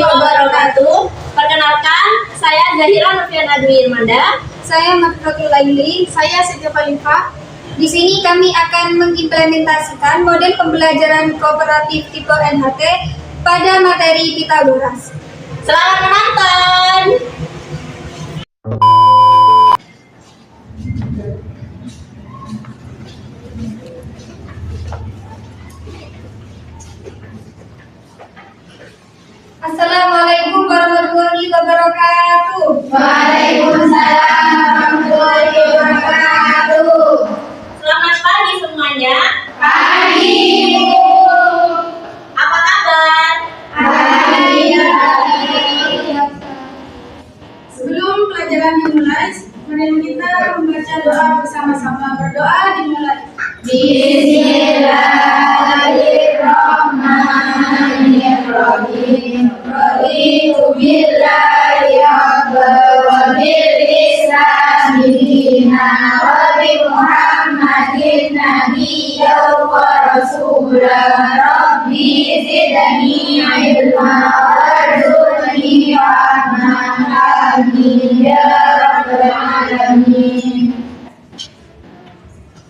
warahmatullahi wabarakatuh. Perkenalkan, saya Zahira Noviana Dwi Irmanda. Saya Matratul Laili. Saya Siti Khalifah. Di sini kami akan mengimplementasikan model pembelajaran kooperatif tipe NHT pada materi Pitagoras. Selamat menonton. Assalamualaikum warahmatullahi wabarakatuh. Waalaikumsalam warahmatullahi wabarakatuh. Selamat pagi semuanya. Pagi, Bu. Apa kabar? Sebelum pelajaran dimulai, mari kita membaca doa bersama-sama. Berdoa dimulai. Bismillahirrahmanirrahim. Raditu billahi rabban wa bil islami dinan wa bi Muhammadin nabiyyan wa rasulan. Rabbi zidni ilma warzuqni rahmah. Amin ya rabbal alamin.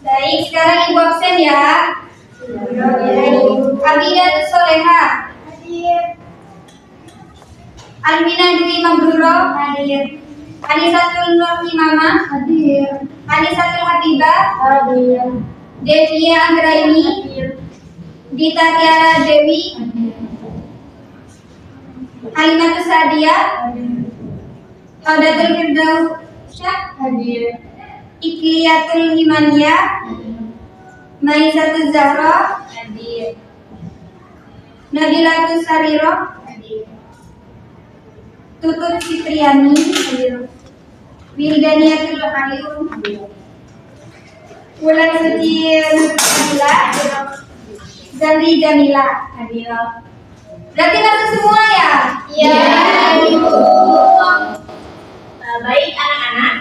Baik, sekarang ibu absen ya. Aminah Soleha. Almina Dwi Mabruro. Hadir. Anisatul Nur Imamah. Hadir. Anisatul Habibah. Hadir. Devia Anggraini. Hadir. Dita Tiara Dewi. Hadir. Halimatus Sadia. Hadir. Haudatul Firdausyah. Hadir. Ikliatul Himania. Maizatul Zahra. Hadir. Nabilatus Sariro. Hadir. Tutut Fitriani. Hadir. Wildaniatul Halim. Hadir. Wulan Suci Nurila. Zandri Jamila. Hadir. Berarti masuk semua ya? Iya, Ibu. Baik anak-anak.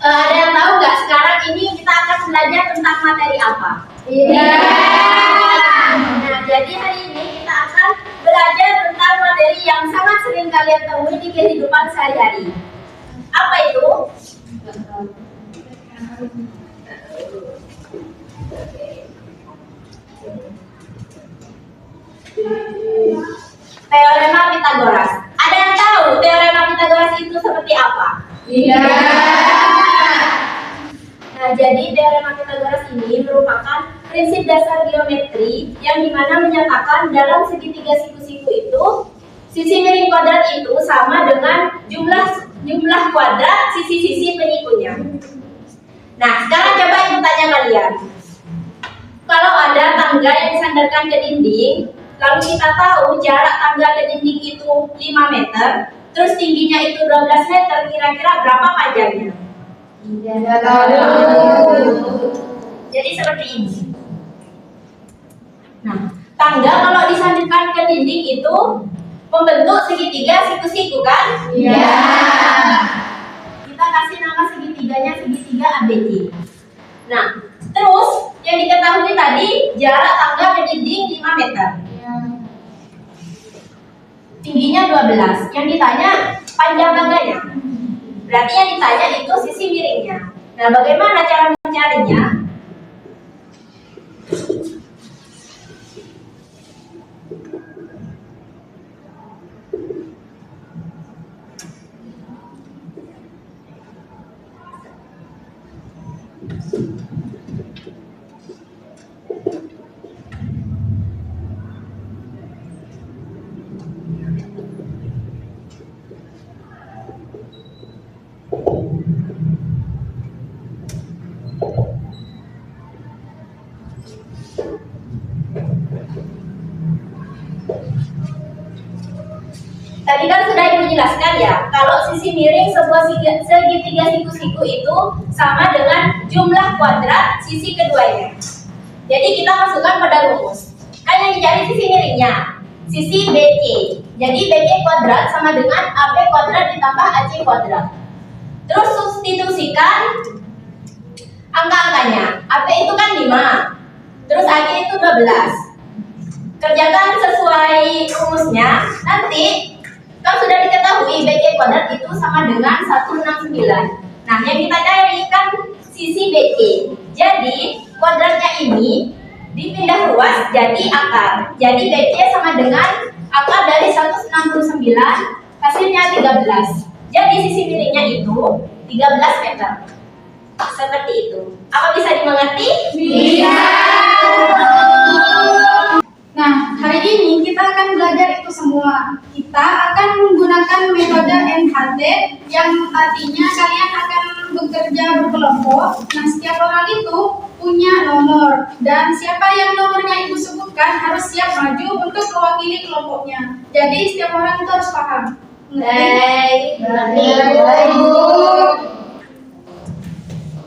Ada yang tahu nggak sekarang ini kita akan belajar tentang materi apa? Iya. Nah, jadi hari ini kita akan belajar tentang materi yang sangat sering kalian temui di kehidupan sehari-hari. Apa itu? Teorema Pitagoras. Ada yang tahu teorema Pitagoras itu seperti apa? Iya. Nah, jadi teorema Pitagoras ini merupakan prinsip dasar geometri yang dimana menyatakan dalam segitiga siku-siku itu sisi miring kuadrat itu sama dengan jumlah kuadrat sisi-sisi penyikunya. Nah, sekarang coba ibu tanya kalian. Kalau ada tangga yang disandarkan ke dinding, lalu kita tahu jarak tangga ke dinding itu 5 meter, terus tingginya itu 12 meter, kira-kira berapa panjangnya? Tidak tahu. Jadi seperti ini. Nah, tangga kalau disandarkan ke dinding itu membentuk segitiga siku-siku kan? Iya. Kita kasih nama segitiganya segitiga ABC. Nah, terus yang diketahui tadi jarak tangga ke dinding 5 meter. Tingginya 12. Yang ditanya panjang tangganya. Berarti yang ditanya itu sisi miringnya. Nah, bagaimana cara mencarinya? Tadi kan sudah ibu jelaskan ya, kalau sisi miring sebuah segitiga siku-siku itu sama dengan jumlah kuadrat sisi keduanya. Jadi kita masukkan pada rumus. Kan yang dicari sisi miringnya, sisi BC. Jadi BC kuadrat sama dengan AB kuadrat ditambah AC kuadrat. Terus substitusikan angka-angkanya. AB itu kan 5, terus AC itu 12. Kerjakan sesuai rumusnya. Nanti kalau sudah diketahui BC kuadrat itu sama dengan 169. Nah, yang kita cari kan sisi BC. Jadi kuadratnya ini dipindah ruas jadi akar. Jadi BC sama dengan akar dari 169, hasilnya 13. Jadi sisi miringnya itu 13 meter. Seperti itu. Apa bisa dimengerti? Bisa. Nah, hari ini kita akan belajar itu semua. Kita akan menggunakan metode NHT yang artinya kalian akan bekerja berkelompok. Nah, setiap orang itu punya nomor dan siapa yang nomornya ibu sebutkan harus siap maju untuk mewakili kelompoknya. Jadi setiap orang itu harus paham. Baik.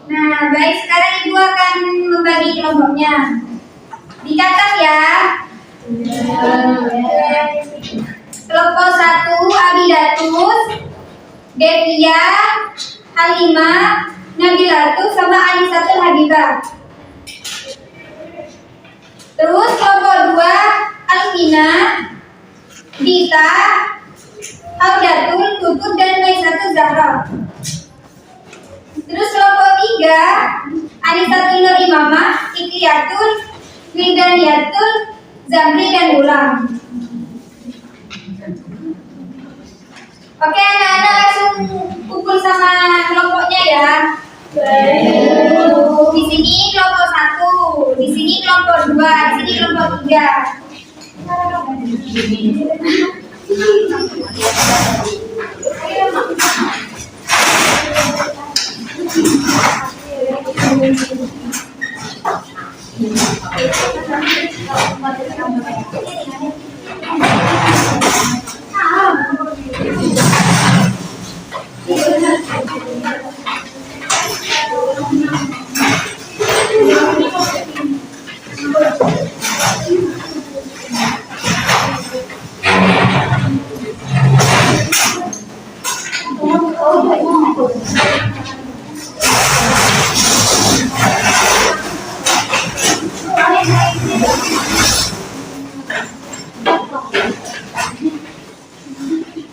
Nah, baik, sekarang ibu akan membagi kelompoknya. Dicatat ya. Kelompok 1 Abidatus, Devia, Halimah, Nabilatus sama Anisatul Habibah. Terus kelompok 2 Alvina, Dita, Audatul, Tutut dan Maisatul Zahra. Terus kelompok 3 Anisatul Nur Imamah, Ikriatul, Wildaniatul, Zamri dan Ulang. Oke, anak-anak langsung kumpul sama kelompoknya ya. Di sini kelompok 1, di sini kelompok 2, di sini kelompok 3.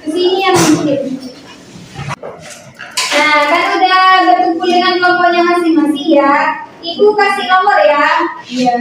Kesini yang mungkin. Nah, kan udah berkumpul dengan kelompoknya masing-masing ya. Ibu kasih nomor ya. Iya.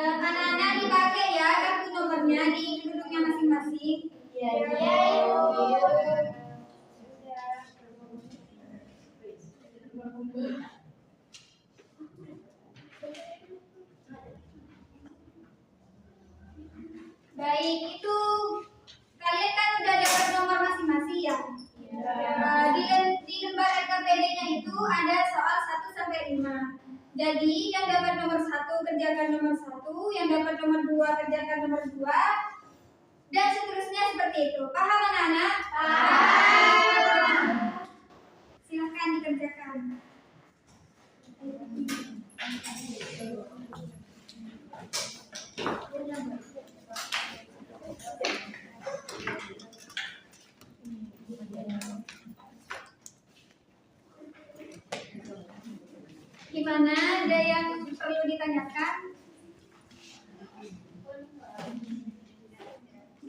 Anak-anak dipakai ya kartu nomornya di gedungnya masing-masing. Iya. Baik, itu kalian kan udah dapat nomor masing-masing ya? Di lembar RKPD-nya itu ada soal 1 sampai 5. Jadi yang dapat nomor 1 kerjakan nomor 1, yang dapat nomor 2 kerjakan nomor 2, dan seterusnya seperti itu. Paham anak-anak? Paham. Silakan dikerjakan. Gimana? Ada yang perlu ditanyakan?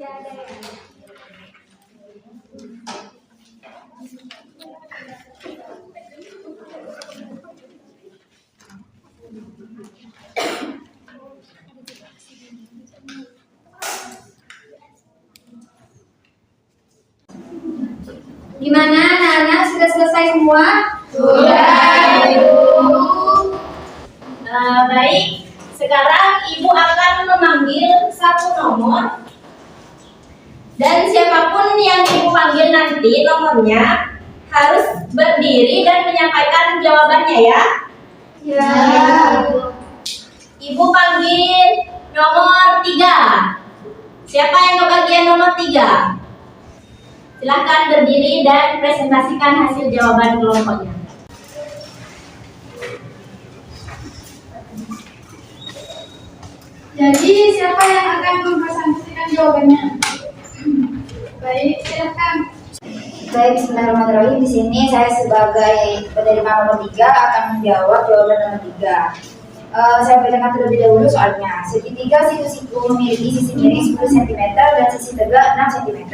Gak ada ya? Gimana anak-anak, sudah selesai semua? Sudah, Ibu. Baik, sekarang Ibu akan memanggil satu nomor dan siapapun yang Ibu panggil nanti nomornya harus berdiri dan menyampaikan jawabannya ya. Ya. Ibu panggil nomor 3. Siapa yang kebagian nomor 3? Silahkan berdiri dan presentasikan hasil jawaban kelompoknya. Jadi siapa yang akan mempresentasikan jawabannya? Baik, silakan. Baik, bismillahirrahmanirrahim. Di sini saya sebagai penerima nomor 3 akan menjawab jawaban nomor 3. Saya bacakan terlebih dahulu soalnya. Segitiga siku-siku memiliki sisi miring 10 cm dan sisi tegak 6 cm.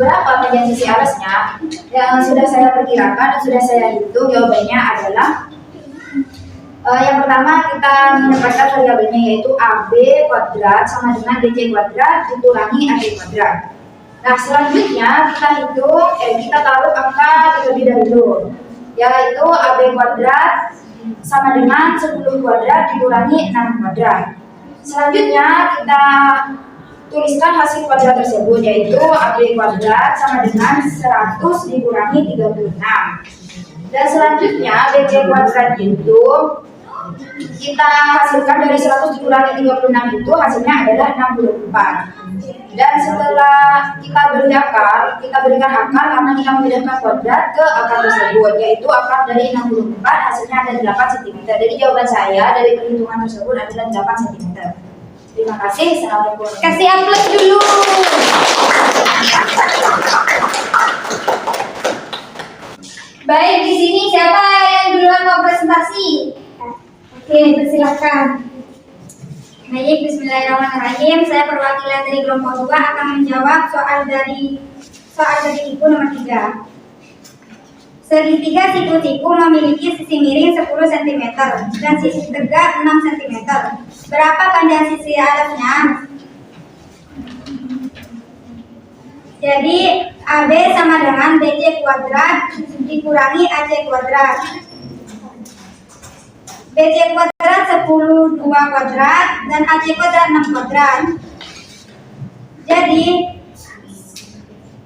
Berapa panjang sisi alasnya? Yang sudah saya perkirakan dan sudah saya hitung, jawabannya adalah yang pertama kita menempatkan variabelnya yaitu AB kuadrat sama dengan BC kuadrat dikurangi AC kuadrat. Nah, selanjutnya kita taruh angka terlebih dahulu, yaitu AB kuadrat sama dengan 10 kuadrat dikurangi 6 kuadrat. Selanjutnya kita tuliskan hasil kuadrat tersebut, yaitu AB kuadrat sama dengan 100 dikurangi 36. Dan selanjutnya BC kuadrat itu kita hasilkan dari 100 dikurangi 36 itu hasilnya adalah 64. Dan setelah kita berikan akar karena kita memindahkan kuadrat ke akar tersebut, yaitu akar dari 64 hasilnya ada 8 cm. Jadi jawaban saya dari perhitungan tersebut adalah 8 cm. Terima kasih. Assalamualaikum. Kasih aplaus dulu. Baik, di sini siapa yang duluan mau presentasi? Oke, persilahkan. Baik, bismillahirrahmanirrahim. Saya perwakilan dari kelompok 2 akan menjawab soal dari ibu nomor 3. Segitiga siku-siku memiliki sisi miring 10 cm dan sisi tegak 6 cm. Berapa panjang sisi alasnya? Jadi AB sama dengan BC kuadrat dikurangi AC kuadrat. BC kuadrat 10 2 kuadrat dan AC kuadrat 6 kuadrat. Jadi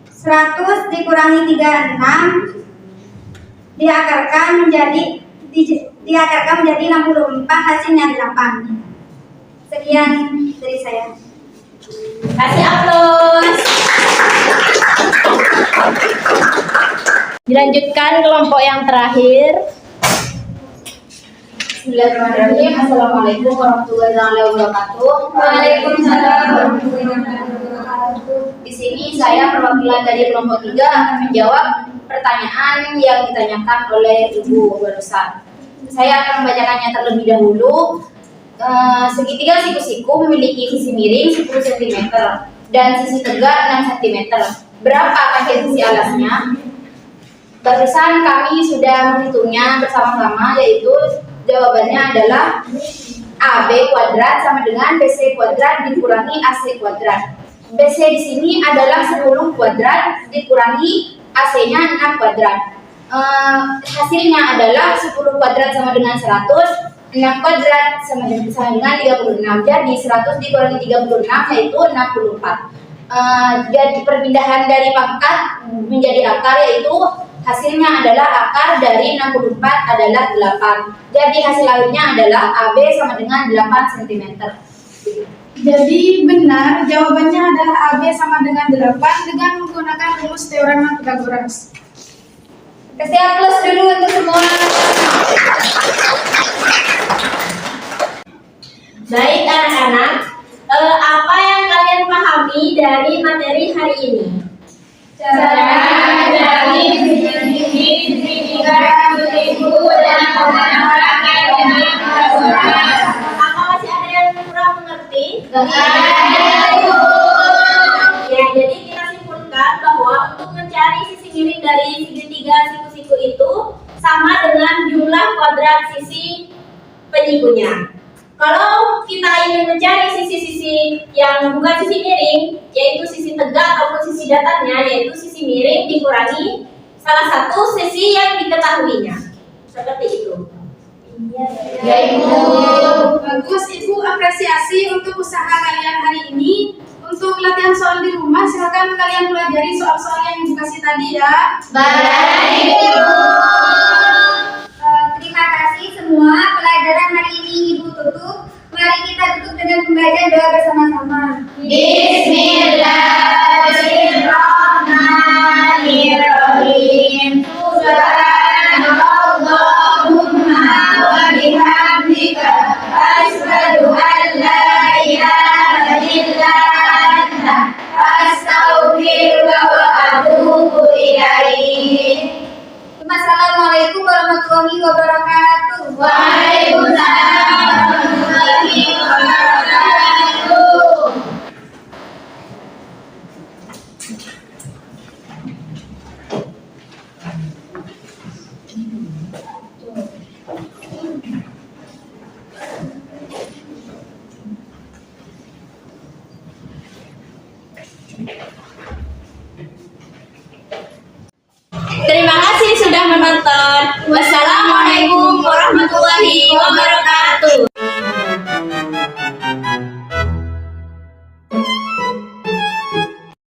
100 dikurangi 36 diakarkan menjadi 64, hasilnya 8. Sekian dari saya. Kasih aplaus. Dilanjutkan kelompok yang terakhir. Bismillahirrahmanirrahim. Assalamualaikum warahmatullahi wabarakatuh. Waalaikumsalam warahmatullahi wabarakatuh. Di sini saya perwakilan dari kelompok 3 akan menjawab pertanyaan yang ditanyakan oleh Ibu barusan. Saya akan membacakannya terlebih dahulu. Segitiga siku-siku memiliki sisi miring 10 cm dan sisi tegak 6 cm. Berapa panjang sisi alasnya? Barusan kami sudah menghitungnya bersama-sama, yaitu jawabannya adalah AB kuadrat sama dengan BC kuadrat dikurangi AC kuadrat. BC di sini adalah 10 kuadrat dikurangi AC-nya 6 kuadrat. Hasilnya adalah 10 kuadrat sama dengan 100, 6 kuadrat sama dengan 36. Jadi 100 dikurangi 36 yaitu 64. Jadi perpindahan dari pangkat menjadi akar, yaitu hasilnya adalah akar dari 64 adalah 8. Jadi hasil akhirnya adalah AB sama dengan 8 cm. Jadi benar, jawabannya adalah AB sama dengan 8 dengan menggunakan rumus teorema Pythagoras. Kasih aplaus dulu untuk semua. Baik anak-anak, apa yang kalian pahami dari materi hari ini? Cara dari segitiga siku dan menggunakan Pythagoras. Apa masih ada yang kurang mengerti? Ya, jadi kita simpulkan bahwa untuk mencari sisi miring dari segitiga siku-siku itu sama dengan jumlah kuadrat sisi penyikunya. Kalau kita ingin mencari sisi-sisi yang bukan sisi miring, yaitu sisi tegak ataupun sisi datarnya, yaitu sisi miring dikurangi salah satu sisi yang diketahuinya. Seperti itu. Ya, Ibu. Bagus, Ibu. Apresiasi untuk usaha kalian hari ini. Untuk latihan soal di rumah, silakan kalian pelajari soal-soal yang Ibu kasih tadi ya. Baik, Ibu. Terima kasih semua. Pelajaran hari ini Ibu tutup. Mari kita tutup dengan pembacaan doa bersama-sama. Bismillahirrahmanirrahim. Subhanallahumma wa bihamdika asyhadu an la ilaha illa anta astaghfiruka wa atubu ilaik. Assalamualaikum warahmatullahi wabarakatuh. Waalaikumsalam warahmatullahi wabarakatuh. Terima kasih sudah menonton. Wassalamualaikum warahmatullahi wabarakatuh.